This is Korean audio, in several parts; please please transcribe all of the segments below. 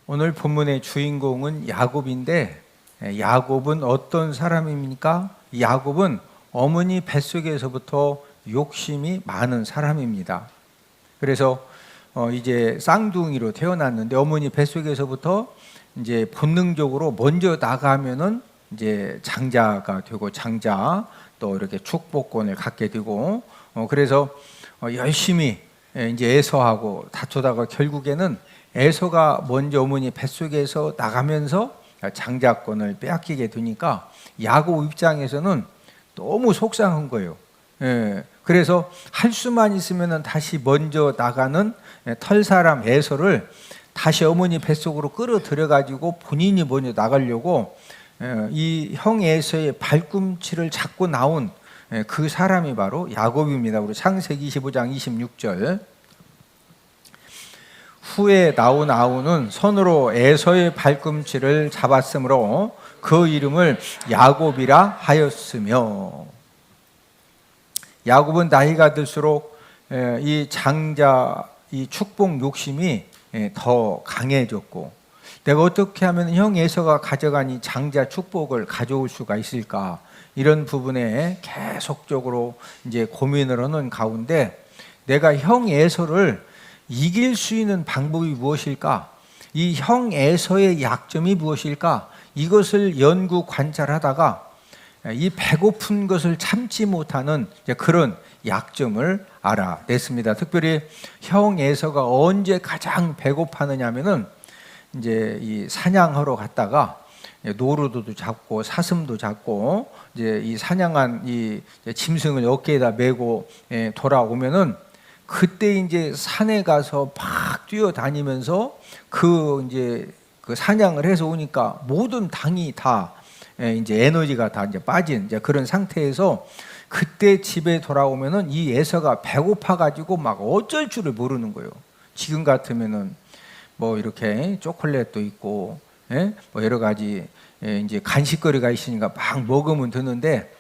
오늘 본문의 주인공은 야곱인데, 야곱은 어떤 사람입니까? 야곱은 어머니 뱃속에서부터 욕심이 많은 사람입니다. 그래서 이제 쌍둥이로 태어났는데 어머니 뱃속에서부터 이제 본능적으로 먼저 나가면은 이제 장자가 되고, 장자 또 이렇게 축복권을 갖게 되고, 그래서 열심히 이제 애서하고 다투다가 결국에는 에서가 먼저 어머니 뱃속에서 나가면서 장자권을 빼앗기게 되니까 야곱 입장에서는 너무 속상한 거예요. 그래서 할 수만 있으면 다시 먼저 나가는 털사람 에서를 다시 어머니 뱃속으로 끌어들여 가지고 본인이 먼저 나가려고 이 형 에서의 발꿈치를 잡고 나온 그 사람이 바로 야곱입니다. 우리 창세기 25장 26절. 후에 나온 아우는 손으로 에서의 발꿈치를 잡았으므로 그 이름을 야곱이라 하였으며, 야곱은 나이가 들수록 이 장자, 이 축복 욕심이 더 강해졌고, 내가 어떻게 하면 형 에서가 가져간 이 장자 축복을 가져올 수가 있을까, 이런 부분에 계속적으로 이제 고민을 하는 가운데 내가 형 에서를 이길 수 있는 방법이 무엇일까? 이 형 에서의 약점이 무엇일까? 이것을 연구 관찰하다가 이 배고픈 것을 참지 못하는 그런 약점을 알아냈습니다. 특별히 형 에서가 언제 가장 배고파느냐면은 이제 이 사냥하러 갔다가 노루도 잡고 사슴도 잡고 이제 이 사냥한 이 짐승을 어깨에다 메고 돌아오면은, 그때 이제 산에 가서 막 뛰어다니면서 이제 그 사냥을 해서 오니까 모든 당이 다 이제 에너지가 다 이제 빠진 이제 그런 상태에서, 그때 집에 돌아오면은 이 에서가 배고파 가지고 막 어쩔 줄을 모르는 거예요. 지금 같으면은 뭐 이렇게 초콜릿도 있고 뭐 여러 가지 이제 간식거리가 있으니까 막 먹으면 되는데,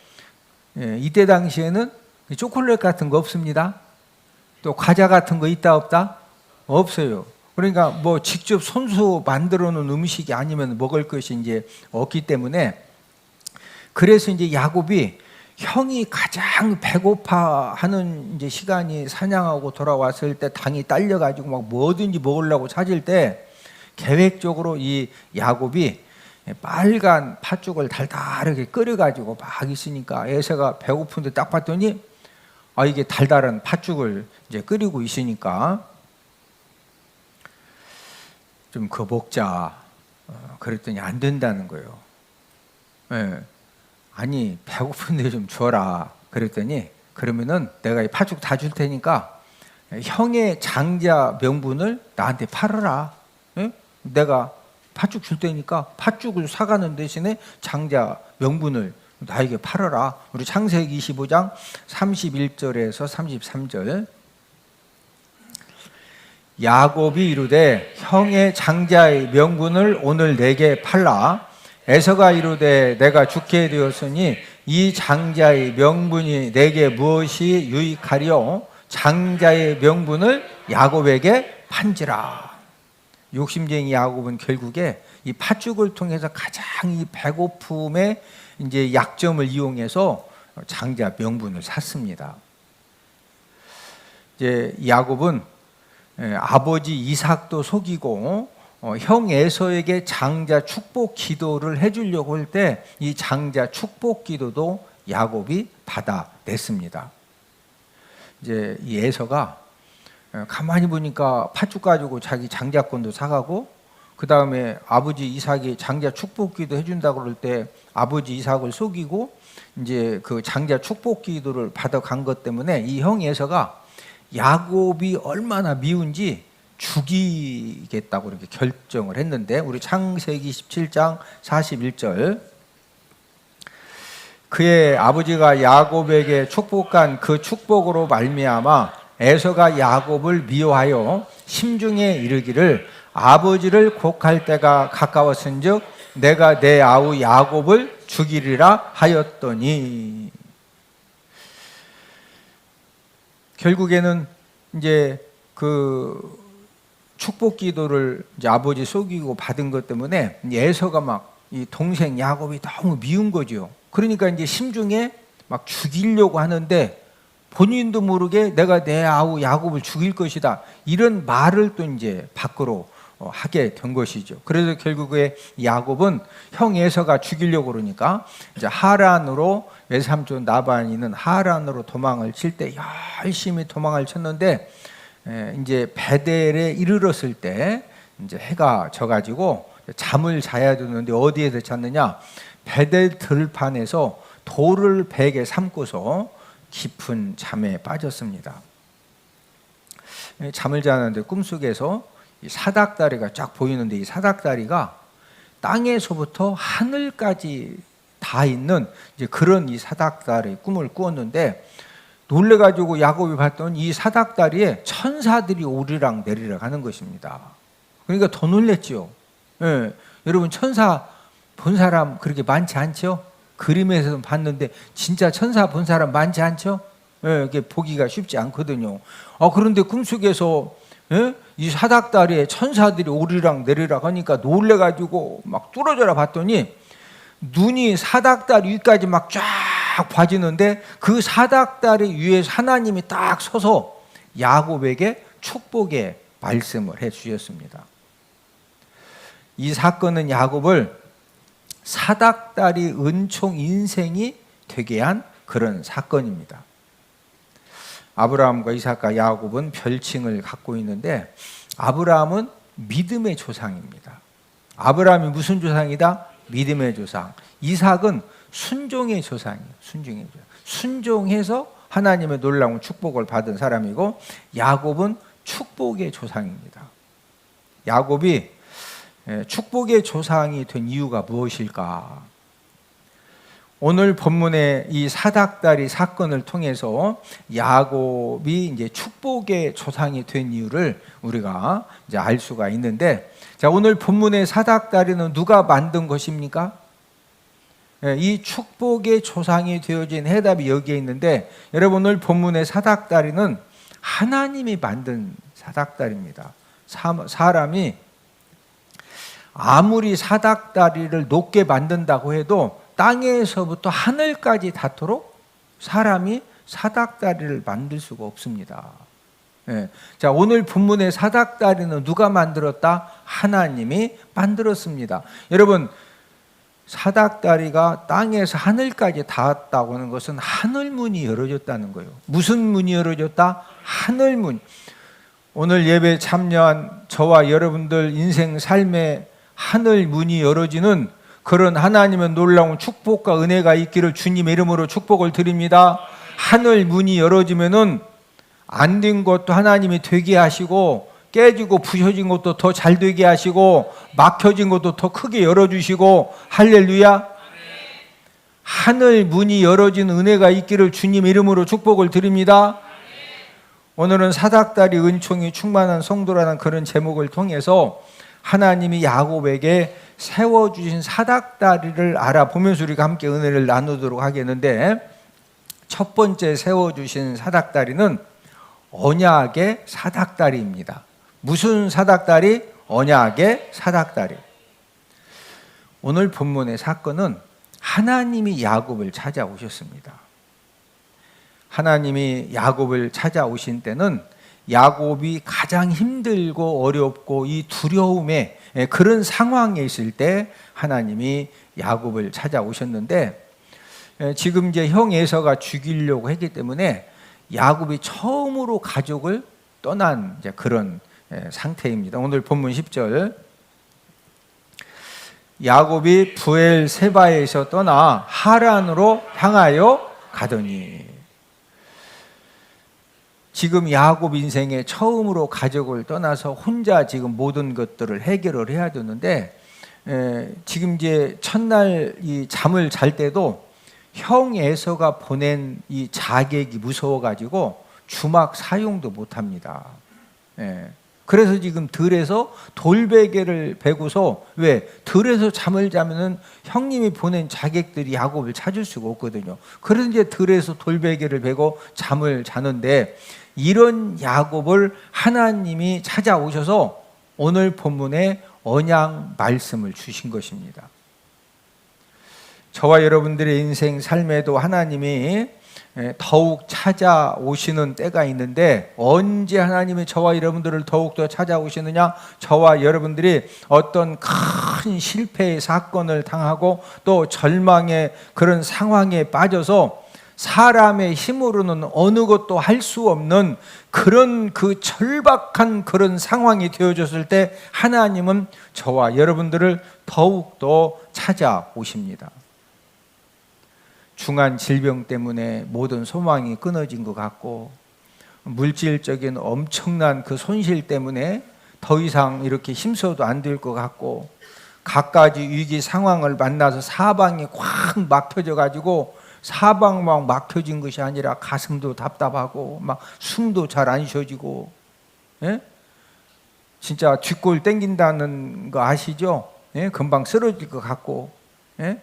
이때 당시에는 초콜릿 같은 거 없습니다. 또 과자 같은 거 있다 없다? 없어요. 그러니까 뭐 직접 손수 만들어 놓은 음식이 아니면 먹을 것이 이제 없기 때문에, 그래서 이제 야곱이 형이 가장 배고파하는 이제 시간이 사냥하고 돌아왔을 때 당이 딸려 가지고 막 뭐든지 먹으려고 찾을 때, 계획적으로 이 야곱이 빨간 팥죽을 달달하게 끓여 가지고 막 있으니까 에서가 배고픈데 딱 봤더니 이게 달달한 팥죽을 이제 끓이고 있으니까 좀 그거 먹자. 그랬더니 안 된다는 거예요. 아니 배고픈데 좀 줘라. 그랬더니 그러면은 내가 이 팥죽 다 줄 테니까 형의 장자 명분을 나한테 팔아라. 내가 팥죽 줄 테니까 팥죽을 사가는 대신에 장자 명분을 나에게 팔아라. 우리 창세기 25장 31절에서 33절. 야곱이 이르되 형의 장자의 명분을 오늘 내게 팔라. 에서가 이르되 내가 죽게 되었으니 이 장자의 명분이 내게 무엇이 유익하리요? 장자의 명분을 야곱에게 판지라. 욕심쟁이 야곱은 결국에 이 팥죽을 통해서 가장 이 배고픔의 이제 약점을 이용해서 장자 명분을 샀습니다. 이제 야곱은 아버지 이삭도 속이고 형 에서에게 장자 축복 기도를 해주려고 할 때 이 장자 축복 기도도 야곱이 받아냈습니다. 이제 이 에서가 가만히 보니까 팥죽 가지고 자기 장자권도 사가고, 그 다음에 아버지 이삭이 장자 축복기도 해준다고 그럴 때 아버지 이삭을 속이고 이제 그 장자 축복기도를 받아간 것 때문에 이 형 에서가 야곱이 얼마나 미운지 죽이겠다고 이렇게 결정을 했는데, 우리 창세기 17장 41절. 그의 아버지가 야곱에게 축복한 그 축복으로 말미암아 에서가 야곱을 미워하여 심중에 이르기를 아버지를 곡할 때가 가까웠은즉 내가 내 아우 야곱을 죽이리라 하였더니, 결국에는 이제 그 축복 기도를 이제 아버지 속이고 받은 것 때문에 에서가 막 이 동생 야곱이 너무 미운 거죠. 그러니까 이제 심중에 막 죽이려고 하는데 본인도 모르게 내가 내 아우 야곱을 죽일 것이다, 이런 말을 또 이제 밖으로 하게 된 것이죠. 그래서 결국에 야곱은 형 에서가 죽이려고 그러니까 이제 하란으로, 외삼촌 나반이는 하란으로 도망을 칠 때 열심히 도망을 쳤는데 이제 베델에 이르렀을 때 이제 해가 져가지고 잠을 자야 되는데 어디에서 잤느냐? 베델 들판에서 돌을 베개 삼고서 깊은 잠에 빠졌습니다. 잠을 자는데 꿈속에서 이 사닥다리가 쫙 보이는데, 이 사닥다리가 땅에서부터 하늘까지 다 있는 이제 그런 이 사닥다리 꿈을 꾸었는데, 놀래가지고 야곱이 봤더니 이 사닥다리에 천사들이 오르락 내리락 하는 것입니다. 그러니까 더 놀랬죠. 예, 여러분 천사 본 사람 그렇게 많지 않죠? 그림에서도 봤는데 진짜 천사 본 사람 많지 않죠? 예, 이게 보기가 쉽지 않거든요. 그런데 꿈속에서 이 사닥다리에 천사들이 오르락 내리락 하니까 놀래가지고 막 뚫어져라 봤더니 눈이 사닥다리 위까지 막 쫙 봐지는데, 그 사닥다리 위에 하나님이 딱 서서 야곱에게 축복의 말씀을 해 주셨습니다. 이 사건은 야곱을 사닥다리 은총 인생이 되게 한 그런 사건입니다. 아브라함과 이삭과 야곱은 별칭을 갖고 있는데, 아브라함은 믿음의 조상입니다. 아브라함이 무슨 조상이다? 믿음의 조상. 이삭은 순종의 조상이에요. 순종의 조상. 순종해서 하나님의 놀라운 축복을 받은 사람이고, 야곱은 축복의 조상입니다. 야곱이 축복의 조상이 된 이유가 무엇일까? 오늘 본문의 이 사닥다리 사건을 통해서 야곱이 이제 축복의 조상이 된 이유를 우리가 이제 알 수가 있는데, 자, 오늘 본문의 사닥다리는 누가 만든 것입니까? 이 축복의 조상이 되어진 해답이 여기에 있는데, 여러분 오늘 본문의 사닥다리는 하나님이 만든 사닥다리입니다. 사람이 아무리 사닥다리를 높게 만든다고 해도 땅에서부터 하늘까지 닿도록 사람이 사닥다리를 만들 수가 없습니다. 자, 오늘 본문의 사닥다리는 누가 만들었다? 하나님이 만들었습니다. 여러분, 사닥다리가 땅에서 하늘까지 닿았다고 하는 것은 하늘문이 열어졌다는 거예요. 무슨 문이 열어졌다? 하늘문. 오늘 예배 참여한 저와 여러분들 인생 삶에 하늘 문이 열어지는 그런 하나님의 놀라운 축복과 은혜가 있기를 주님의 이름으로 축복을 드립니다. 하늘 문이 열어지면은 안 된 것도 하나님이 되게 하시고, 깨지고 부셔진 것도 더 잘 되게 하시고, 막혀진 것도 더 크게 열어주시고, 할렐루야. 하늘 문이 열어진 은혜가 있기를 주님의 이름으로 축복을 드립니다. 오늘은 사닥다리 은총이 충만한 성도라는 그런 제목을 통해서 하나님이 야곱에게 세워주신 사닥다리를 알아보면서 우리가 함께 은혜를 나누도록 하겠는데, 첫 번째 세워주신 사닥다리는 언약의 사닥다리입니다. 무슨 사닥다리? 언약의 사닥다리. 오늘 본문의 사건은 하나님이 야곱을 찾아오셨습니다. 하나님이 야곱을 찾아오신 때는 야곱이 가장 힘들고 어렵고 이 두려움에 그런 상황에 있을 때 하나님이 야곱을 찾아오셨는데, 지금 이제 형 에서가 죽이려고 했기 때문에 야곱이 처음으로 가족을 떠난 이제 그런 상태입니다. 오늘 본문 10절, 야곱이 부엘세바에서 떠나 하란으로 향하여 가더니. 지금 야곱 인생에 처음으로 가족을 떠나서 혼자 지금 모든 것들을 해결을 해야 되는데, 지금 이제 첫날 이 잠을 잘 때도 형 에서가 보낸 이 자객이 무서워가지고 주막 사용도 못합니다. 그래서 지금 들에서 돌베개를 베고서, 왜? 들에서 잠을 자면은 형님이 보낸 자객들이 야곱을 찾을 수가 없거든요. 그래서 이제 들에서 돌베개를 베고 잠을 자는데, 이런 야곱을 하나님이 찾아오셔서 오늘 본문의 언약 말씀을 주신 것입니다. 저와 여러분들의 인생 삶에도 하나님이 더욱 찾아오시는 때가 있는데, 언제 하나님이 저와 여러분들을 더욱더 찾아오시느냐? 저와 여러분들이 어떤 큰 실패의 사건을 당하고 또 절망의 그런 상황에 빠져서 사람의 힘으로는 어느 것도 할 수 없는 그런 그 절박한 그런 상황이 되어졌을 때 하나님은 저와 여러분들을 더욱더 찾아오십니다. 중한 질병 때문에 모든 소망이 끊어진 것 같고, 물질적인 엄청난 그 손실 때문에 더 이상 이렇게 힘써도 안 될 것 같고, 갖가지 위기 상황을 만나서 사방이 꽉 막혀져 가지고 사방만 막혀진 것이 아니라 가슴도 답답하고 막 숨도 잘 안 쉬어지고, 예? 진짜 뒷골 땡긴다는 거 아시죠? 예? 금방 쓰러질 것 같고, 예?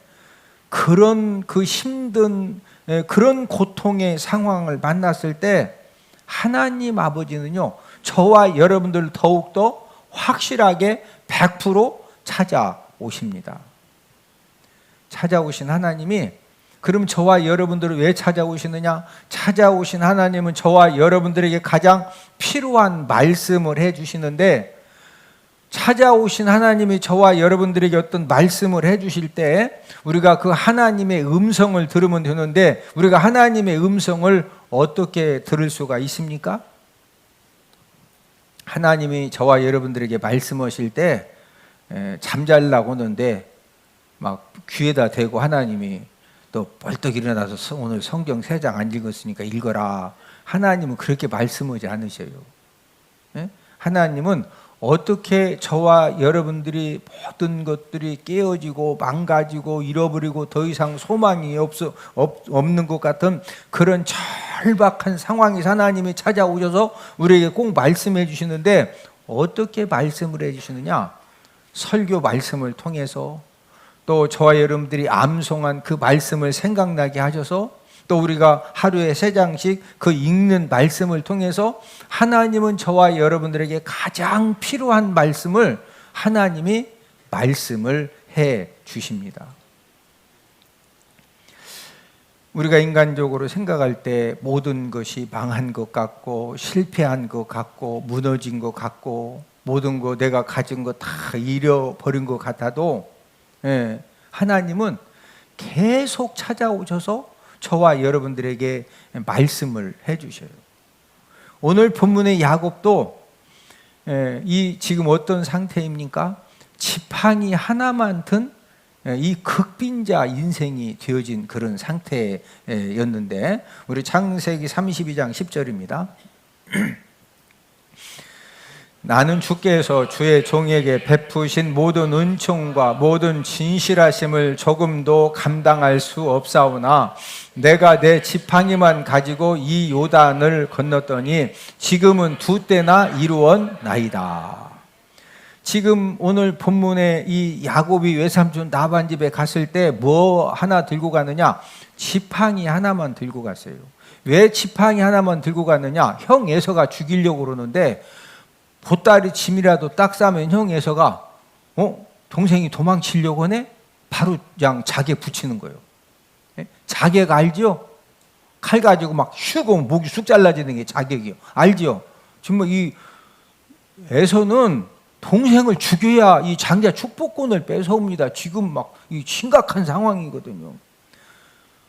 그런 그 힘든 그런 고통의 상황을 만났을 때 하나님 아버지는요, 저와 여러분들을 더욱더 확실하게 100% 찾아오십니다. 찾아오신 하나님이, 그럼 저와 여러분들을 왜 찾아오시느냐? 찾아오신 하나님은 저와 여러분들에게 가장 필요한 말씀을 해주시는데, 찾아오신 하나님이 저와 여러분들에게 어떤 말씀을 해주실 때 우리가 그 하나님의 음성을 들으면 되는데, 우리가 하나님의 음성을 어떻게 들을 수가 있습니까? 하나님이 저와 여러분들에게 말씀하실 때 잠잘라고 하는데 막 귀에다 대고 하나님이 또 벌떡 일어나서 오늘 성경 3장 안 읽었으니까 읽어라. 하나님은 그렇게 말씀하지 않으셔요. 하나님은 어떻게 저와 여러분들이 모든 것들이 깨어지고 망가지고 잃어버리고 더 이상 소망이 없는 것 같은 그런 절박한 상황에서 하나님이 찾아오셔서 우리에게 꼭 말씀해 주시는데, 어떻게 말씀을 해 주시느냐? 설교 말씀을 통해서, 또 저와 여러분들이 암송한 그 말씀을 생각나게 하셔서, 또 우리가 하루에 3장씩 그 읽는 말씀을 통해서 하나님은 저와 여러분들에게 가장 필요한 말씀을 하나님이 말씀을 해 주십니다. 우리가 인간적으로 생각할 때 모든 것이 망한 것 같고 실패한 것 같고 무너진 것 같고 모든 거 내가 가진 거 다 잃어버린 것 같아도, 하나님은 계속 찾아오셔서 저와 여러분들에게 말씀을 해주셔요. 오늘 본문의 야곱도 이 지금 어떤 상태입니까? 지팡이 하나만 든 이 극빈자 인생이 되어진 그런 상태였는데, 우리 창세기 32장 10절입니다. 나는 주께서 주의 종에게 베푸신 모든 은총과 모든 진실하심을 조금도 감당할 수 없사오나 내가 내 지팡이만 가지고 이 요단을 건넜더니 지금은 2때나 이루었나이다. 지금 오늘 본문에 이 야곱이 외삼촌 라반 집에 갔을 때 뭐 하나 들고 가느냐? 지팡이 하나만 들고 갔어요. 왜 지팡이 하나만 들고 갔느냐? 형 에서가 죽이려고 그러는데 보따리 짐이라도 딱 싸면 형 에서가 동생이 도망치려고 하네? 바로 그냥 자기에 붙이는 거예요. 자객 알죠? 칼 가지고 막 휘고 목이 쑥 잘라지는 게 자객이요. 알죠? 정말 이 에서는 동생을 죽여야 이 장자 축복권을 뺏어옵니다. 지금 막 이 심각한 상황이거든요.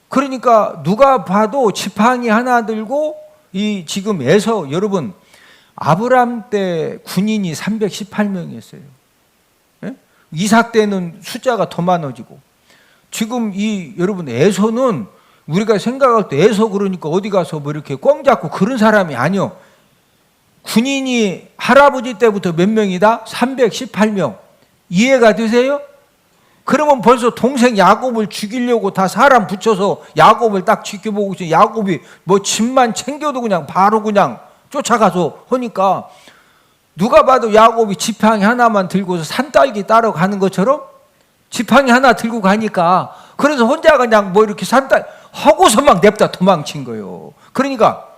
그러니까 누가 봐도 지팡이 하나 들고 이 지금 에서, 여러분 아브람 때 군인이 318명이었어요. 이삭 때는 숫자가 더 많아지고, 지금 이 여러분 에서는 우리가 생각할 때 에서 그러니까 어디 가서 뭐 이렇게 꽝 잡고 그런 사람이 아니요. 군인이 할아버지 때부터 몇 명이다? 318명. 이해가 되세요? 그러면 벌써 동생 야곱을 죽이려고 다 사람 붙여서 야곱을 딱 지켜보고 있어. 야곱이 뭐 짐만 챙겨도 그냥 바로 그냥 쫓아가서 하니까 누가 봐도 야곱이 지팡이 하나만 들고서 산딸기 따러 가는 것처럼 지팡이 하나 들고 가니까, 그래서 혼자 그냥 뭐 이렇게 산딸 하고서 막 냅다 도망친 거예요. 그러니까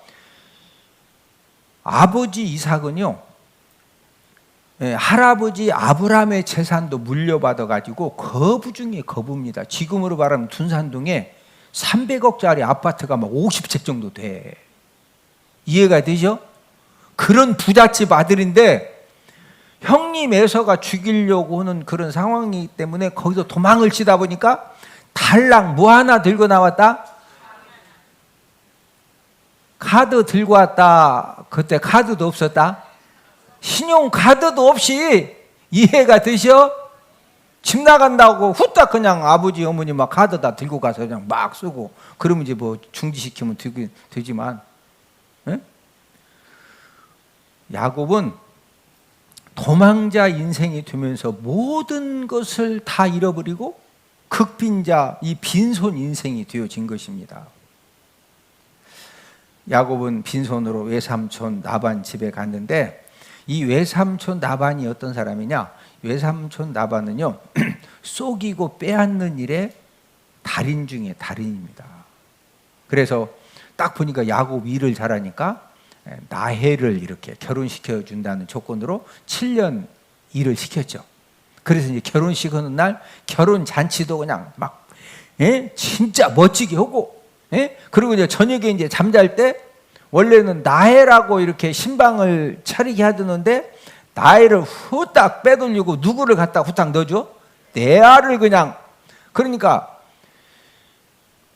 아버지 이삭은요, 할아버지 아브라함의 재산도 물려받아 가지고 거부 중에 거부입니다. 지금으로 말하면 둔산동에 300억짜리 아파트가 막 50채 정도 돼. 이해가 되죠? 그런 부잣집 아들인데 형님 에서가 죽이려고 하는 그런 상황이기 때문에 거기서 도망을 치다 보니까 달랑 뭐 하나 들고 나왔다? 카드 들고 왔다. 그때 카드도 없었다. 신용카드도 없이. 이해가 되셔? 집 나간다고 후딱 그냥 아버지 어머니 막 카드 다 들고 가서 그냥 막 쓰고 그러면 이제 뭐 중지시키면 되지만 야곱은 도망자 인생이 되면서 모든 것을 다 잃어버리고 극빈자, 이 빈손 인생이 되어진 것입니다. 야곱은 빈손으로 외삼촌 나반 집에 갔는데 이 외삼촌 나반이 어떤 사람이냐? 외삼촌 나반은요 쏘기고 빼앗는 일에 달인 중에 달인입니다. 그래서 딱 보니까 야곱이 일을 잘하니까 나해를 이렇게 결혼시켜 준다는 조건으로 7년 일을 시켰죠. 그래서 이제 결혼식 하는 날 결혼 잔치도 그냥 막 진짜 멋지게 하고 그리고 이제 저녁에 이제 잠잘 때 원래는 나해라고 이렇게 신방을 차리게 하던데 나해를 후딱 빼돌리고 누구를 갖다 후딱 넣어줘? 레아를 그냥. 그러니까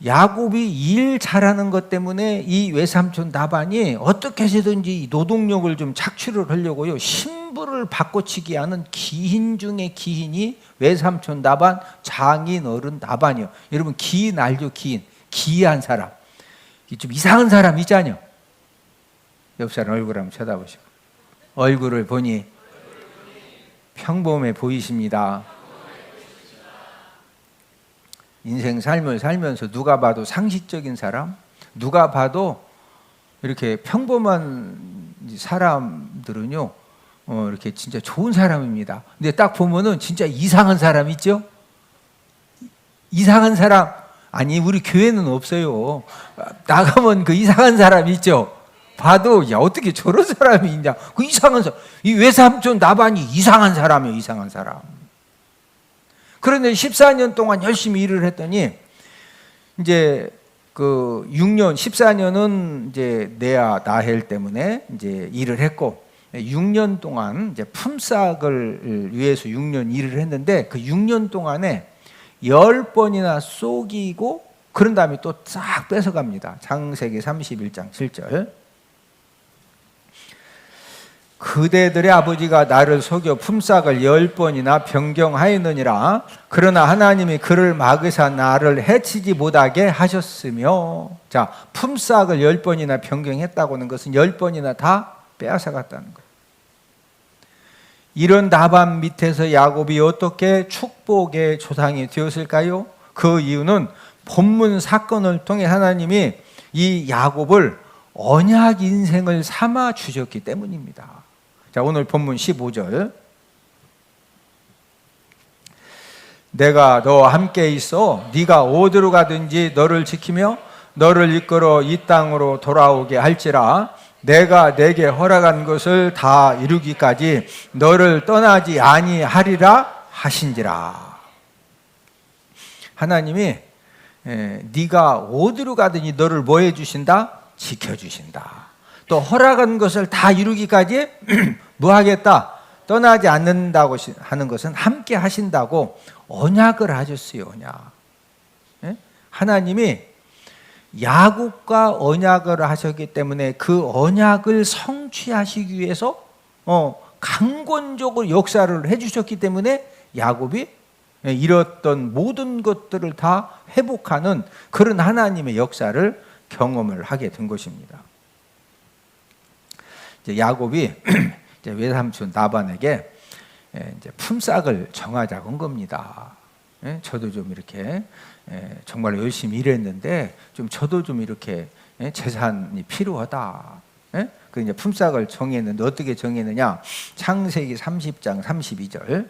야곱이 일 잘하는 것 때문에 이 외삼촌 나반이 어떻게 해서든지 노동력을 좀 착취를 하려고요 신부를 바꿔치기 하는 기인 중에 기인이 외삼촌 나반 장인 어른 나반이요. 여러분 기인 알죠? 기인. 기이한 사람. 좀 이상한 사람 있잖아요. 옆 사람 얼굴 한번 쳐다보시고 얼굴을 보니 평범해 보이십니다. 인생 삶을 살면서 누가 봐도 상식적인 사람, 누가 봐도 이렇게 평범한 사람들은요, 이렇게 진짜 좋은 사람입니다. 근데 딱 보면은 진짜 이상한 사람 있죠? 이상한 사람, 아니, 우리 교회는 없어요. 나가면 그 이상한 사람 있죠? 봐도, 야, 어떻게 저런 사람이 있냐? 그 이상한 사람, 이 외삼촌 나반이 이상한 사람이에요, 이상한 사람. 그런데 14년 동안 열심히 일을 했더니 이제 그 6년, 14년은 이제 네아 나헬 때문에 이제 일을 했고 6년 동안 이제 품삯을 위해서 6년 일을 했는데 그 6년 동안에 10번이나 쏘기고 그런 다음에 또 싹 뺏어갑니다. 창세기 31장 7절. 그대들의 아버지가 나를 속여 품삯을 10번이나 변경하였느니라. 그러나 하나님이 그를 막으사 나를 해치지 못하게 하셨으며. 자, 품삯을 10번이나 변경했다고 하는 것은 10번이나 다 빼앗아 갔다는 거예요. 이런 나반 밑에서 야곱이 어떻게 축복의 조상이 되었을까요? 그 이유는 본문 사건을 통해 하나님이 이 야곱을 언약 인생을 삼아 주셨기 때문입니다. 자, 오늘 본문 15절. 내가 너와 함께 있어 네가 어디로 가든지 너를 지키며 너를 이끌어 이 땅으로 돌아오게 할지라. 내가 내게 허락한 것을 다 이루기까지 너를 떠나지 아니하리라 하신지라. 하나님이 네가 어디로 가든지 너를 뭐 해주신다? 지켜주신다. 또 허락한 것을 다 이루기까지 뭐 하겠다? 떠나지 않는다고 하는 것은 함께 하신다고 언약을 하셨어요. 언약. 하나님이 야곱과 언약을 하셨기 때문에 그 언약을 성취하시기 위해서 강권적으로 역사를 해주셨기 때문에 야곱이 잃었던 모든 것들을 다 회복하는 그런 하나님의 역사를 경험을 하게 된 것입니다. 이제 야곱이 이제 외삼촌 나반에게 이제 품삯을 정하자고 한 겁니다. 저도 좀 이렇게 정말 열심히 일했는데 좀 저도 좀 이렇게 재산이 필요하다. 그 이제 품삯을 정했는데 어떻게 정했느냐? 창세기 30장 32절.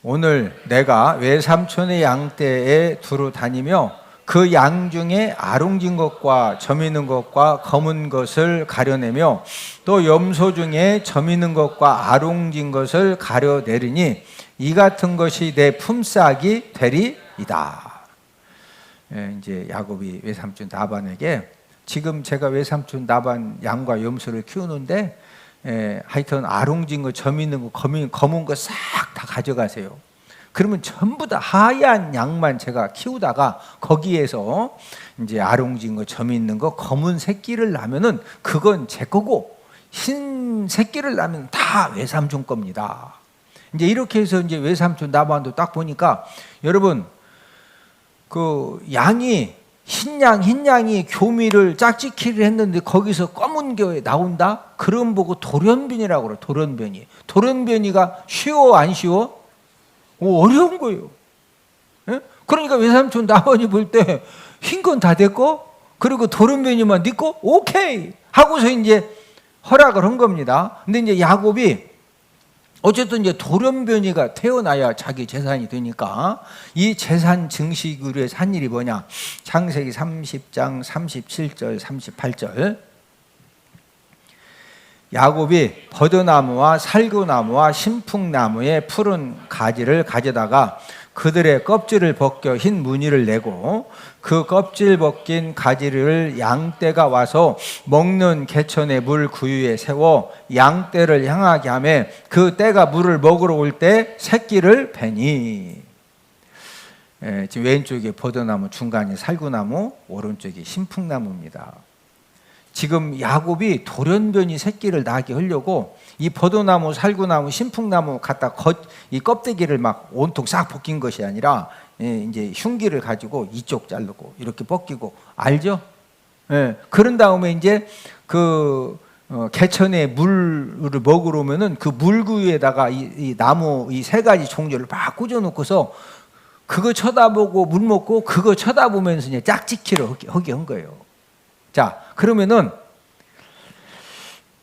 오늘 내가 외삼촌의 양떼에 두루 다니며 그 양 중에 아롱진 것과 점 있는 것과 검은 것을 가려내며 또 염소 중에 점 있는 것과 아롱진 것을 가려내리니 이 같은 것이 내 품삯이 되리이다. 이제 야곱이 외삼촌 나반에게, 지금 제가 외삼촌 나반 양과 염소를 키우는데 하여튼 아롱진 거, 점 있는 거, 검은 거 싹 다 가져가세요. 그러면 전부 다 하얀 양만 제가 키우다가 거기에서 이제 아롱진 거, 점 있는 거, 검은 새끼를 낳으면은 그건 제 거고, 흰 새끼를 낳으면 다 외삼촌 겁니다. 이제 이렇게 해서 이제 외삼촌 나반도 딱 보니까, 여러분 그 양이 흰 양이 교미를 짝짓기를 했는데 거기서 검은 게 나온다? 그럼 보고 돌연변이라고 그래. 돌연변이가 쉬워 안 쉬워? 어려운 거예요. 예? 그러니까 외삼촌 나반이 볼 때 흰 건 다 됐고, 그리고 돌연변이만 네 거? 오케이 하고서 이제 허락을 한 겁니다. 근데 이제 야곱이 어쨌든 이제 돌연변이가 태어나야 자기 재산이 되니까 이 재산 증식으로 한 일이 뭐냐? 창세기 30장 37절 38절. 야곱이 버드나무와 살구나무와 신풍나무의 푸른 가지를 가져다가 그들의 껍질을 벗겨 흰 무늬를 내고 그 껍질 벗긴 가지를 양떼가 와서 먹는 개천의 물 구유에 세워 양떼를 향하게 하며 그 떼가 물을 먹으러 올 때 새끼를 베니. 지금 왼쪽에 버드나무, 중간에 살구나무, 오른쪽이 신풍나무입니다. 지금 야곱이 돌연변이 새끼를 낳게 하려고 이 버드나무, 살구나무, 신풍나무 갖다 이 껍데기를 막 온통 싹 벗긴 것이 아니라 이제 흉기를 가지고 이쪽 자르고 이렇게 벗기고, 알죠? 그런 다음에 이제 그 개천에 물을 먹으러 오면은 그 물구유에다가 이 나무 이 세 가지 종류를 막 꽂아놓고서 그거 쳐다보고 물 먹고 그거 쳐다보면서 이제 짝짓기를 하게 한 거예요. 자, 그러면은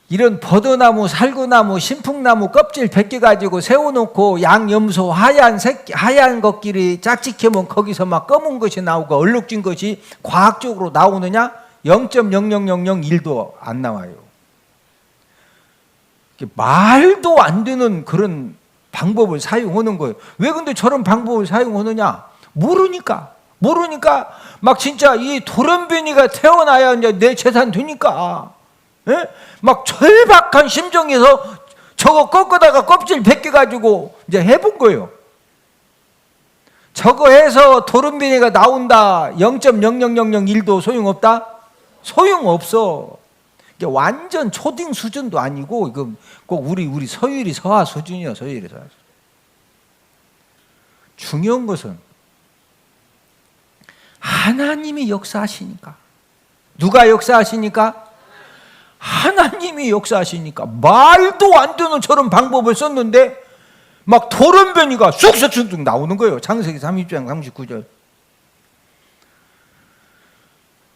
이런 버드나무, 살구나무, 신풍나무 껍질 벗겨가지고 세워놓고 양, 염소, 하얀 것끼리 짝짓기면 거기서 막 검은 것이 나오고 얼룩진 것이 과학적으로 나오느냐? 0.00001도 안 나와요. 말도 안 되는 그런 방법을 사용하는 거예요. 왜 근데 저런 방법을 사용하느냐? 모르니까 막 진짜 이 돌연변이가 태어나야 이제 내 재산 되니까, 예? 막 절박한 심정에서 저거 꺾어다가 껍질 벗겨가지고 이제 해본 거예요. 저거 해서 돌연변이가 나온다 0.00001도 소용없다? 소용없어. 이게 완전 초딩 수준도 아니고 이거 꼭 우리 서유리 서하 수준이에요. 서유리 서하. 중요한 것은 하나님이 역사하시니까. 누가 역사하시니까? 하나님이 역사하시니까. 말도 안 되는 저런 방법을 썼는데 막 돌연변이가 쑥쑥쑥 나오는 거예요. 창세기 30장 39절.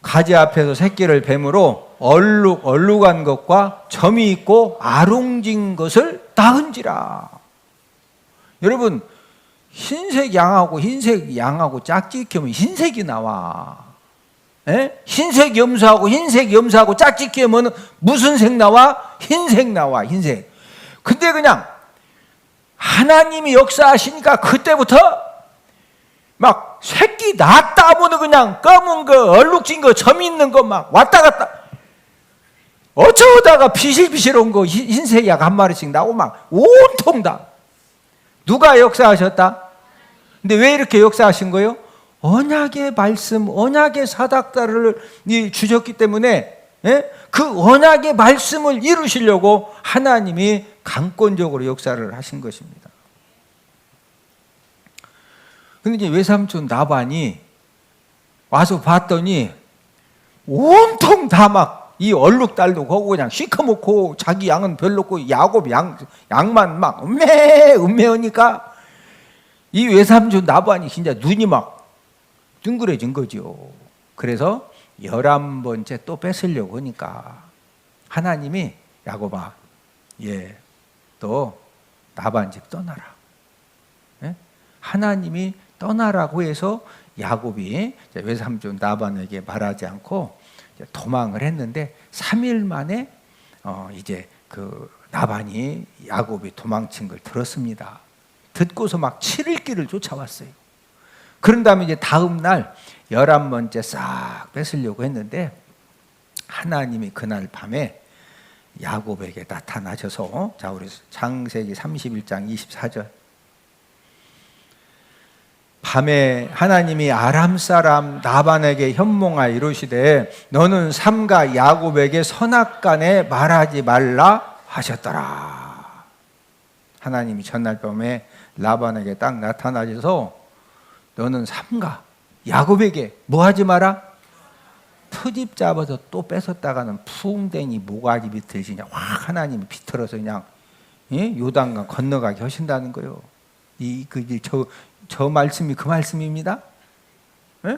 가지 앞에서 새끼를 뱀으로 얼룩한 것과 점이 있고 아롱진 것을 낳은지라. 여러분, 흰색 양하고 짝짓기하면 흰색이 나와. 흰색 염소하고 짝짓기하면 무슨 색 나와? 흰색 나와. 흰색. 근데 그냥 하나님이 역사하시니까 그때부터 막 새끼 낳았다 하면 그냥 검은 거, 얼룩진 거, 점 있는 거 막 왔다 갔다. 어쩌다가 비실비실한 거 흰색 약 한 마리씩 나오고 막 온통 다. 누가 역사하셨다? 근데 왜 이렇게 역사하신 거예요? 언약의 말씀, 언약의 사닥다를 주셨기 때문에, 그 언약의 말씀을 이루시려고 하나님이 강권적으로 역사를 하신 것입니다. 근데 이제 외삼촌 나반이 와서 봤더니 온통 다 막 이 얼룩달룩 하고 그냥 시커멓고 자기 양은 별로고 야곱 양만 막 음매하니까 이 외삼촌 나반이 진짜 눈이 막 둥그레진 거죠. 그래서 11번째 또 뺏으려고 하니까 하나님이 야곱아, 너 나반 집 떠나라. 하나님이 떠나라고 해서 야곱이 외삼촌 라반에게 말하지 않고 도망을 했는데 3일 만에 이제 그 라반이 야곱이 도망친 걸 들었습니다. 듣고서 막 7일 길을 쫓아왔어요. 그런 다음에 이제 다음 날 11번째 싹 뺏으려고 했는데 하나님이 그날 밤에 야곱에게 나타나셔서, 자 우리 창세기 31장 24절. 밤에 하나님이 아람 사람 라반에게 현몽하여 이르시되 너는 삼가 야곱에게 선악간에 말하지 말라 하셨더라. 하나님이 전날 밤에 라반에게 딱 나타나셔서 너는 삼가 야곱에게 뭐 하지 마라? 트집 잡아서 또 뺏었다가는 풍뎅이 모가지 비틀 그냥 확 하나님이 비틀어서 그냥 요단강 건너가게 하신다는 거예요. 저 말씀이 그 말씀입니다. 예?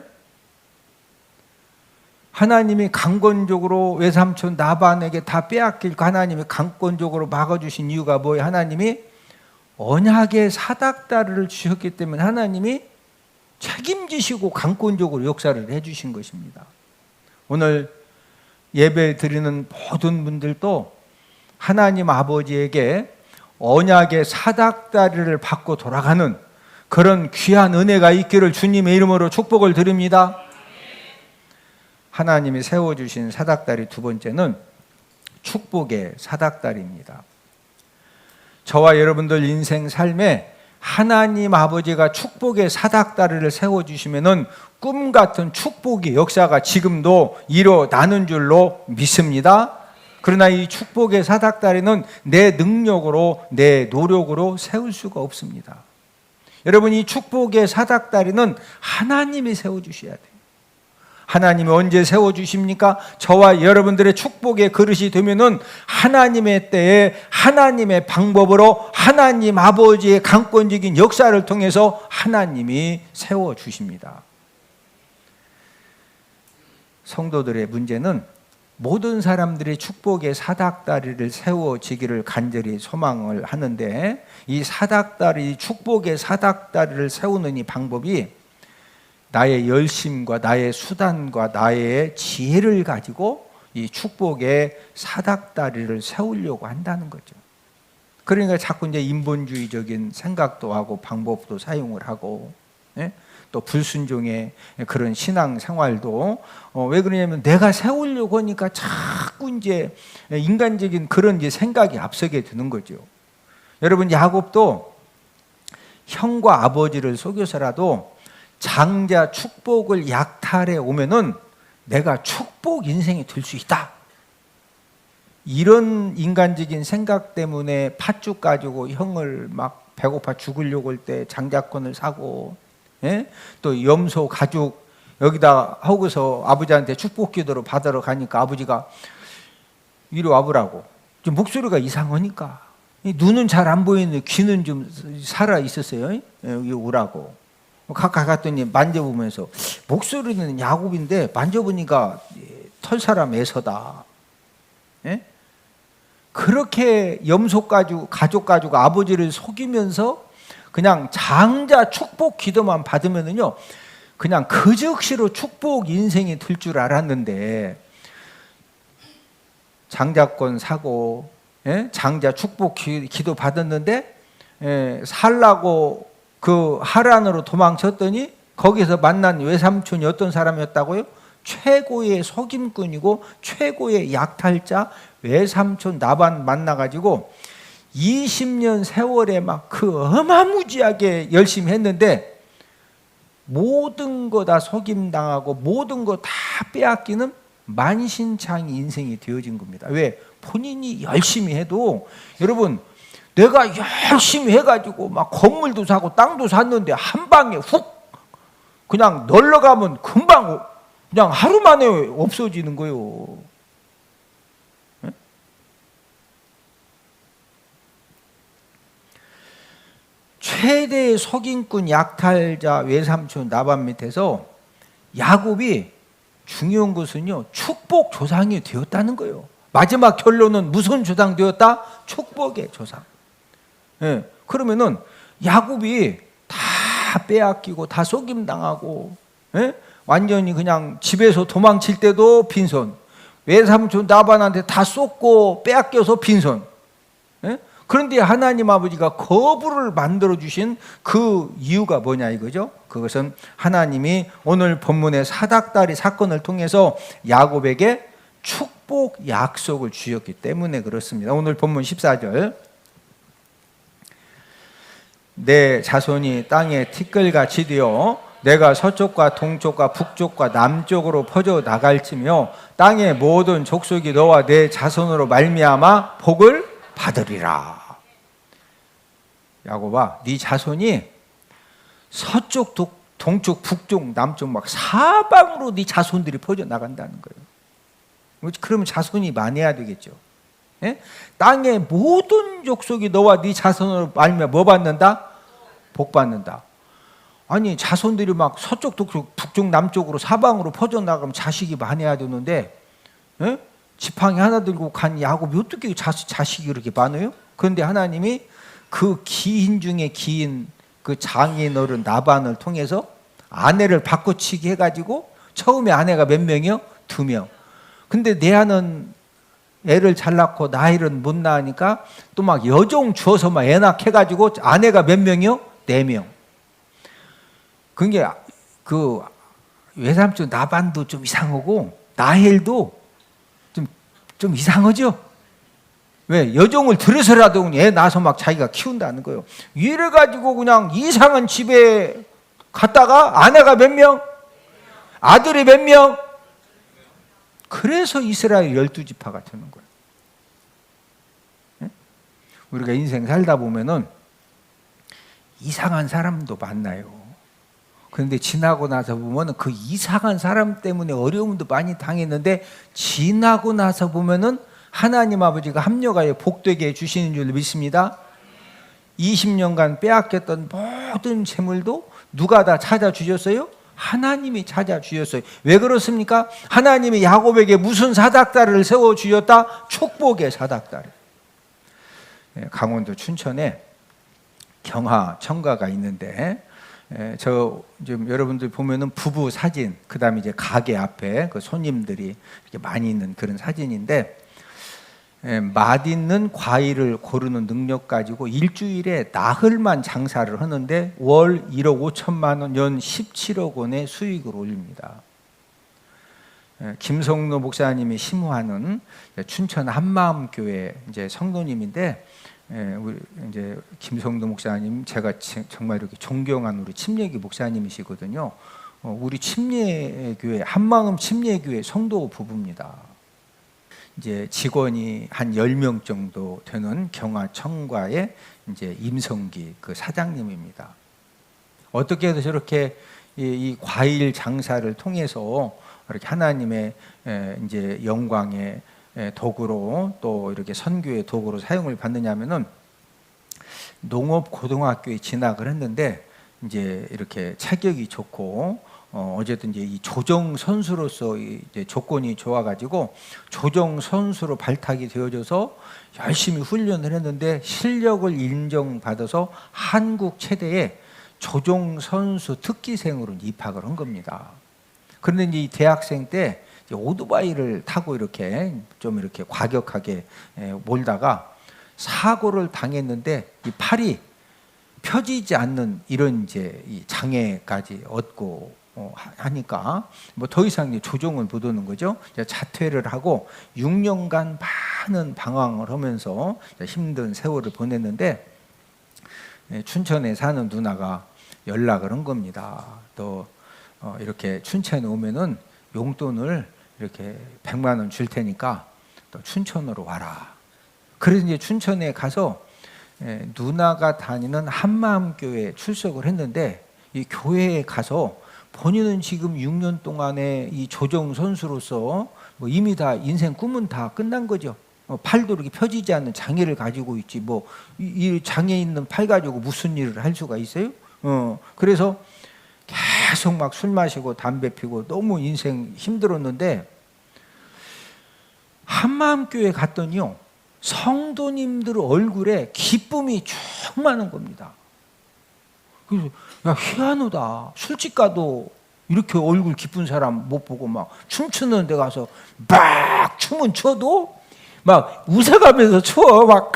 하나님이 강권적으로 외삼촌 나반에게 다 빼앗길 하나님이 강권적으로 막아주신 이유가 뭐예요? 하나님이 언약의 사닥다리를 주셨기 때문에 하나님이 책임지시고 강권적으로 역사를 해주신 것입니다. 오늘 예배 드리는 모든 분들도 하나님 아버지에게 언약의 사닥다리를 받고 돌아가는 그런 귀한 은혜가 있기를 주님의 이름으로 축복을 드립니다. 하나님이 세워주신 사닥다리 두 번째는 축복의 사닥다리입니다. 저와 여러분들 인생 삶에 하나님 아버지가 축복의 사닥다리를 세워주시면은 꿈 같은 축복의 역사가 지금도 일어나는 줄로 믿습니다. 그러나 이 축복의 사닥다리는 내 능력으로, 내 노력으로 세울 수가 없습니다. 여러분, 이 축복의 사닥다리는 하나님이 세워주셔야 돼요. 하나님이 언제 세워주십니까? 저와 여러분들의 축복의 그릇이 되면은 하나님의 때에 하나님의 방법으로 하나님 아버지의 강권적인 역사를 통해서 하나님이 세워주십니다. 성도들의 문제는 모든 사람들이 축복의 사닥다리를 세워지기를 간절히 소망을 하는데 이 사닥다리, 축복의 사닥다리를 세우는 이 방법이 나의 열심과 나의 수단과 나의 지혜를 가지고 이 축복의 사닥다리를 세우려고 한다는 거죠. 그러니까 자꾸 이제 인본주의적인 생각도 하고 방법도 사용을 하고, 또 불순종의 그런 신앙 생활도 왜 그러냐면 내가 세우려고 하니까 자꾸 이제 인간적인 그런 이제 생각이 앞서게 되는 거죠. 여러분, 야곱도 형과 아버지를 속여서라도 장자 축복을 약탈해 오면은 내가 축복 인생이 될 수 있다. 이런 인간적인 생각 때문에 팥죽 가지고 형을 막 배고파 죽으려고 할 때 장자권을 사고, 또 염소 가죽 여기다 하고서 아버지한테 축복 기도를 받으러 가니까 아버지가 이리 와보라고. 좀 목소리가 이상하니까 눈은 잘 안 보이는데 귀는 좀 살아 있었어요. 여기 오라고. 가까이 갔더니 만져보면서 목소리는 야곱인데 만져보니까 털사람 에서다. 그렇게 염소 가족 가지고 아버지를 속이면서 그냥 장자 축복 기도만 받으면은요 그냥 그 즉시로 축복 인생이 될 줄 알았는데 장자권 사고 장자 축복 기도 받았는데 살라고 그 하란으로 도망쳤더니 거기서 만난 외삼촌이 어떤 사람이었다고요? 최고의 속임꾼이고 최고의 약탈자 외삼촌 나반 만나가지고 20년 세월에 막 그 어마무지하게 열심히 했는데 모든 거 다 속임당하고 모든 거 다 빼앗기는 만신창이 인생이 되어진 겁니다. 왜? 본인이 열심히 해도 여러분 내가 열심히 해가지고 막 건물도 사고 땅도 샀는데 한 방에 훅 그냥 널러가면 금방 그냥 하루 만에 없어지는 거예요. 최대의 속임꾼 약탈자 외삼촌 나반 밑에서 야곱이 중요한 것은요 축복 조상이 되었다는 거예요. 마지막 결론은 무슨 조상 되었다? 축복의 조상. 그러면은 야곱이 다 빼앗기고 다 속임당하고 예? 완전히 그냥 집에서 도망칠 때도 빈손, 외삼촌 나반한테 다 쏟고 빼앗겨서 빈손. 예? 그런데 하나님 아버지가 거부를 만들어 주신 그 이유가 뭐냐 이거죠. 그것은 하나님이 오늘 본문의 사닥다리 사건을 통해서 야곱에게 축복 약속을 주셨기 때문에 그렇습니다. 오늘 본문 14절, 내 자손이 땅에 티끌같이 되어 내가 서쪽과 동쪽과 북쪽과 남쪽으로 퍼져 나갈지며 땅의 모든 족속이 너와 내 자손으로 말미암아 복을 받으리라. 야곱아, 네 자손이 서쪽, 동쪽, 북쪽, 남쪽 막 사방으로 네 자손들이 퍼져 나간다는 거예요. 그러면 자손이 많아야 되겠죠. 예? 땅의 모든 족속이 너와 네 자손으로 말미암아 뭐 받는다? 복 받는다. 아니 자손들이 막 서쪽, 동쪽, 북쪽, 남쪽으로 사방으로 퍼져 나가면 자식이 많아야 되는데, 예? 지팡이 하나 들고 간 야곱이 어떻게 자식이 그렇게 많아요? 그런데 하나님이 그 기인 중에 기인 그 장인 어른 나반을 통해서 아내를 바꿔치기 해가지고 처음에 아내가 몇 명이요? 2명. 근데 내 아는 애를 잘 낳고 나이는 못 낳으니까 또 막 여종 주어서 막 애 낳게가지고 아내가 몇 명이요? 4명. 그게 그 외삼촌 나반도 좀 이상하고 나헬도 좀 이상하죠? 왜? 여종을 들여서라도 애 낳아서 막 자기가 키운다는 거예요. 이래가지고 그냥 이상한 집에 갔다가 아내가 몇 명? 아들이 몇 명? 그래서 이스라엘 12지파가 되는 거예요. 우리가 인생 살다 보면은 이상한 사람도 만나요. 그런데 지나고 나서 보면은 그 이상한 사람 때문에 어려움도 많이 당했는데 지나고 나서 보면은 하나님 아버지가 합력하여 복되게 해주시는 줄 믿습니다. 20년간 빼앗겼던 모든 재물도 누가 다 찾아주셨어요? 하나님이 찾아주셨어요. 왜 그렇습니까? 하나님이 야곱에게 무슨 사닥다리를 세워주셨다? 축복의 사닥다리. 강원도 춘천에 경하 청가가 있는데, 저 좀 여러분들 보면은 부부 사진, 그 다음에 이제 가게 앞에 그 손님들이 이렇게 많이 있는 그런 사진인데, 맛있는 과일을 고르는 능력 가지고 일주일에 나흘만 장사를 하는데 월 1억 5천만 원, 연 17억 원의 수익을 올립니다. 김성로 목사님이 심호하는 춘천 한마음교회 이제 성도님인데, 우리 이제 김성도 목사님 제가 정말 이렇게 존경하는 우리 침례교 목사님이시거든요. 우리 침례교회 한마음 침례교회 성도 부부입니다. 이제 직원이 한 10명 정도 되는 경하청과의 이제 임성기 그 사장님입니다. 어떻게 해서 저렇게 이 과일 장사를 통해서 이렇게 하나님의 이제 영광의 도구로 또 이렇게 선교의 도구로 사용을 받느냐면은 농업 고등학교에 진학을 했는데 이제 이렇게 체격이 좋고 어쨌든 이제 이 조정 선수로서 이제 조건이 좋아가지고 조정 선수로 발탁이 되어져서 열심히 훈련을 했는데 실력을 인정받아서 한국 체대에 조정 선수 특기생으로 입학을 한 겁니다. 그런데 이제 이 대학생 때 오토바이를 타고 이렇게 좀 이렇게 과격하게 몰다가 사고를 당했는데 이 팔이 펴지지 않는 이런 이제 이 장애까지 얻고 하니까 뭐 더 이상 조정을 못 오는 거죠. 자퇴를 하고 6년간 많은 방황을 하면서 힘든 세월을 보냈는데 춘천에 사는 누나가 연락을 한 겁니다. 또 이렇게 춘천에 오면은 용돈을 이렇게 100만 원 줄 테니까 또 춘천으로 와라. 그래서 이제 춘천에 가서 누나가 다니는 한마음교회에 출석을 했는데 이 교회에 가서 본인은 지금 6년 동안에 이 조정 선수로서 뭐 이미 다 인생 꿈은 다 끝난 거죠. 팔도 이렇게 펴지지 않는 장애를 가지고 있지 뭐 이 장애 있는 팔 가지고 무슨 일을 할 수가 있어요? 그래서 계속 막 술 마시고 담배 피고 너무 인생 힘들었는데 한마음교회 갔더니요 성도님들 얼굴에 기쁨이 충만한 겁니다. 그래서 야 희한하다. 술집 가도 이렇게 얼굴 기쁜 사람 못 보고 막 춤추는 데 가서 막 춤은 춰도 막 웃어가면서 춰. 막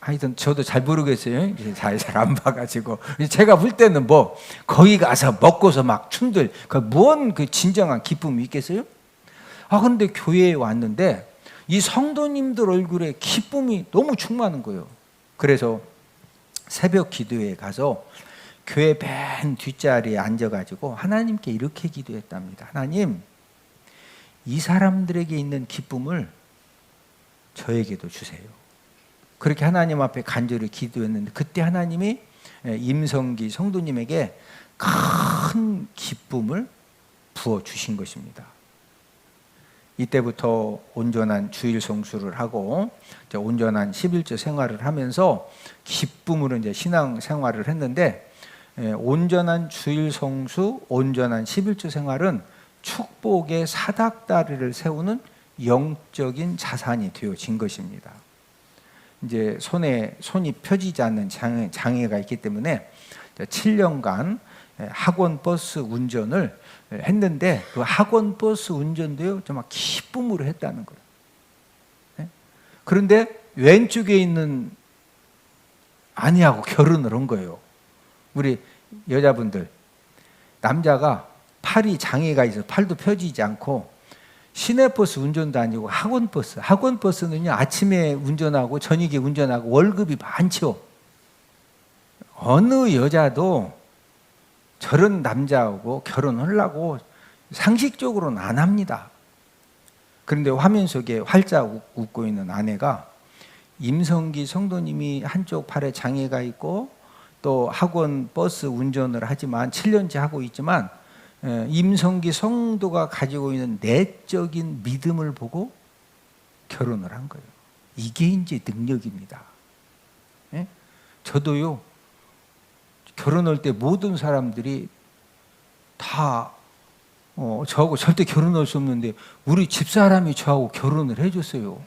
하여튼 저도 잘 모르겠어요. 잘 안 봐가지고. 제가 볼 때는 뭐 거기 가서 먹고서 막 춤들, 뭔 그 진정한 기쁨이 있겠어요? 그런데 교회에 왔는데 이 성도님들 얼굴에 기쁨이 너무 충만한 거예요. 그래서 새벽 기도에 가서 교회 맨 뒷자리에 앉아가지고 하나님께 이렇게 기도했답니다. 하나님, 이 사람들에게 있는 기쁨을 저에게도 주세요. 그렇게 하나님 앞에 간절히 기도했는데 그때 하나님이 임성기 성도님에게 큰 기쁨을 부어주신 것입니다. 이때부터 온전한 주일 성수를 하고 온전한 11조 생활을 하면서 기쁨으로 이제 신앙 생활을 했는데, 온전한 주일 성수, 온전한 11조 생활은 축복의 사닥다리를 세우는 영적인 자산이 되어진 것입니다. 이제 손이 펴지지 않는 장애가 있기 때문에 7년간 학원 버스 운전을 했는데 그 학원 버스 운전도요 정말 기쁨으로 했다는 거예요. 그런데 왼쪽에 있는 아내하고 결혼을 한 거예요. 우리 여자분들, 남자가 팔이 장애가 있어서 팔도 펴지지 않고 시내버스 운전도 아니고 학원버스는요 아침에 운전하고 저녁에 운전하고 월급이 많죠. 어느 여자도 저런 남자하고 결혼하려고 상식적으로는 안 합니다. 그런데 화면 속에 활짝 웃고 있는 아내가 임성기 성도님이 한쪽 팔에 장애가 있고 또 학원 버스 운전을 하지만 7년째 하고 있지만 임성기 성도가 가지고 있는 내적인 믿음을 보고 결혼을 한 거예요. 이게 이제 능력입니다. 저도요 결혼할 때 모든 사람들이 다 저하고 절대 결혼할 수 없는데 우리 집사람이 저하고 결혼을 해줬어요.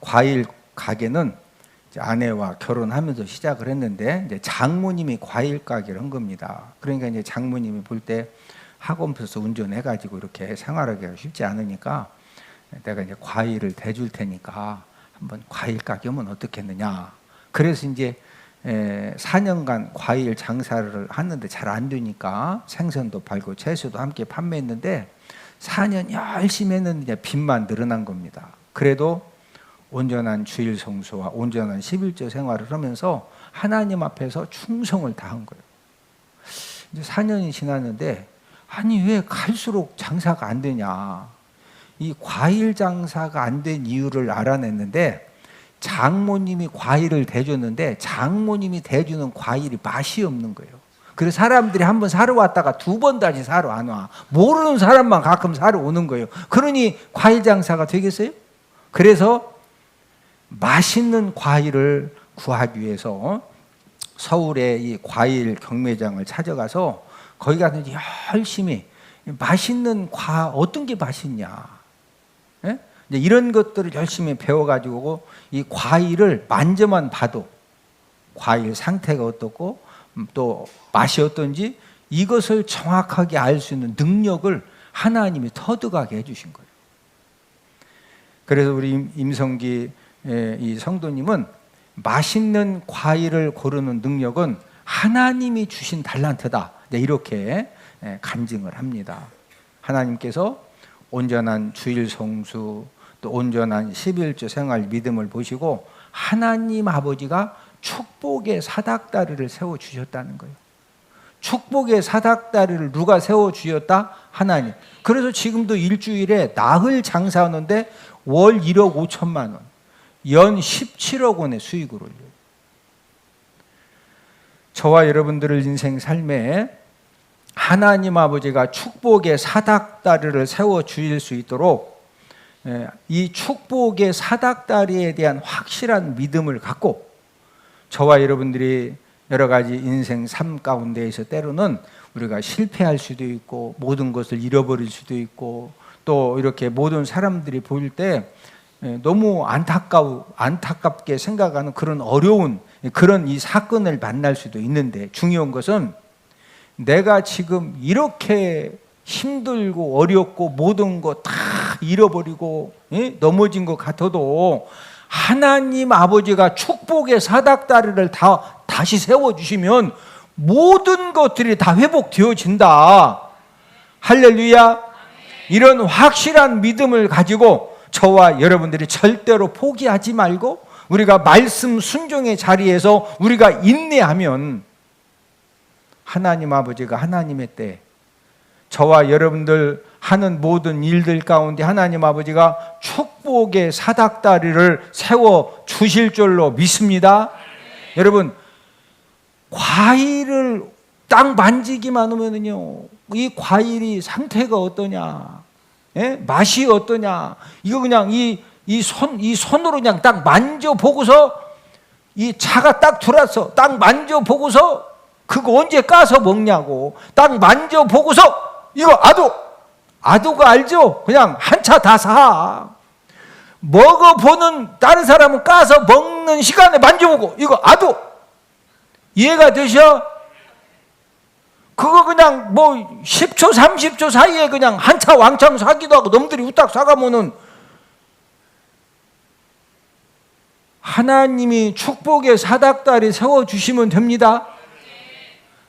과일 가게는 아내와 결혼하면서 시작을 했는데 이제 장모님이 과일 가게를 한 겁니다. 그러니까 이제 장모님이 볼 때 학원버스 운전해가지고 이렇게 생활하기가 쉽지 않으니까 내가 이제 과일을 대줄 테니까 한번 과일 가게 하면 어떻겠느냐. 그래서 이제 4년간 과일 장사를 하는데 잘 안 되니까 생선도 팔고 채소도 함께 판매했는데 4년 열심히 했는데 빚만 늘어난 겁니다. 그래도 온전한 주일 성수와 온전한 11조 생활을 하면서 하나님 앞에서 충성을 다한 거예요. 이제 4년이 지났는데 아니 왜 갈수록 장사가 안 되냐. 이 과일 장사가 안 된 이유를 알아냈는데 장모님이 과일을 대줬는데 장모님이 대주는 과일이 맛이 없는 거예요. 그래서 사람들이 한번 사러 왔다가 두 번 다시 사러 안 와. 모르는 사람만 가끔 사러 오는 거예요. 그러니 과일 장사가 되겠어요? 그래서 맛있는 과일을 구하기 위해서 서울의 이 과일 경매장을 찾아가서 거기 가서 열심히 맛있는 어떤 게 맛있냐, 이제 이런 것들을 열심히 배워가지고 이 과일을 만져만 봐도 과일 상태가 어떻고 또 맛이 어떤지 이것을 정확하게 알 수 있는 능력을 하나님이 터득하게 해주신 거예요. 그래서 우리 임성기 이 성도님은 맛있는 과일을 고르는 능력은 하나님이 주신 달란트다, 이렇게 간증을 합니다. 하나님께서 온전한 주일 성수 또 온전한 11조 생활 믿음을 보시고 하나님 아버지가 축복의 사닥다리를 세워주셨다는 거예요. 축복의 사닥다리를 누가 세워주셨다? 하나님. 그래서 지금도 일주일에 나흘 장사하는데 월 1억 5천만 원, 연 17억 원의 수익을 올려요. 저와 여러분들의 인생 삶에 하나님 아버지가 축복의 사닥다리를 세워주실 수 있도록 이 축복의 사닥다리에 대한 확실한 믿음을 갖고 저와 여러분들이 여러 가지 인생 삶 가운데에서 때로는 우리가 실패할 수도 있고 모든 것을 잃어버릴 수도 있고 또 이렇게 모든 사람들이 보일 때 너무 안타깝게 생각하는 그런 어려운 그런 이 사건을 만날 수도 있는데 중요한 것은 내가 지금 이렇게 힘들고 어렵고 모든 거 다 잃어버리고 넘어진 것 같아도 하나님 아버지가 축복의 사닥다리를 다시 세워주시면 모든 것들이 다 회복되어진다. 할렐루야. 이런 확실한 믿음을 가지고 저와 여러분들이 절대로 포기하지 말고 우리가 말씀 순종의 자리에서 우리가 인내하면 하나님 아버지가 하나님의 때 저와 여러분들 하는 모든 일들 가운데 하나님 아버지가 축복의 사닥다리를 세워 주실 줄로 믿습니다. 여러분, 과일을 딱 만지기만 하면요, 이 과일이 상태가 어떠냐, 맛이 어떠냐, 이거 그냥 이 손으로 그냥 딱 만져보고서 이 차가 딱 들어왔어. 딱 만져보고서 그거 언제 까서 먹냐고. 딱 만져보고서 이거 아도가 알죠? 그냥 한 차 다 사. 먹어보는 다른 사람은 까서 먹는 시간에 만져보고 이거 아도. 이해가 되셔? 그거 그냥 뭐 10초 30초 사이에 그냥 한 차 왕창 사기도 하고 놈들이 후딱 사가면은 하나님이 축복의 사닥다리 세워주시면 됩니다.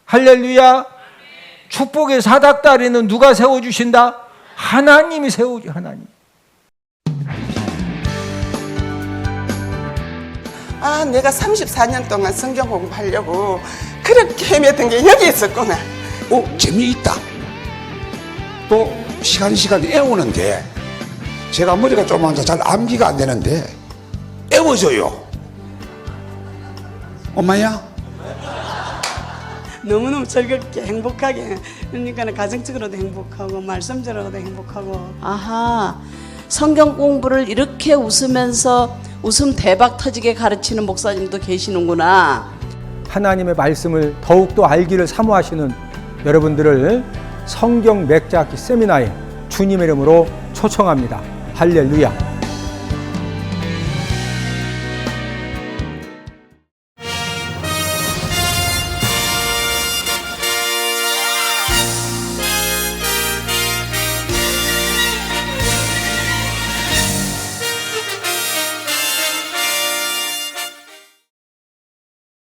할렐루야. 축복의 사닥다리는 누가 세워주신다? 하나님이 세워주. 하나님. 내가 34년 동안 성경 공부하려고 그렇게 헤맸던 게 여기 있었구나. 재미있다. 또 시간 애우는데 제가 머리가 조그만서 잘 암기가 안 되는데 애워져요. 엄마야? 너무너무 즐겁게 행복하게, 그러니까 가정적으로도 행복하고 말씀적으로도 행복하고. 아하, 성경 공부를 이렇게 웃으면서 웃음 대박 터지게 가르치는 목사님도 계시는구나. 하나님의 말씀을 더욱더 알기를 사모하시는 여러분들을 성경 맥자기 세미나에 주님의 이름으로 초청합니다. 할렐루야.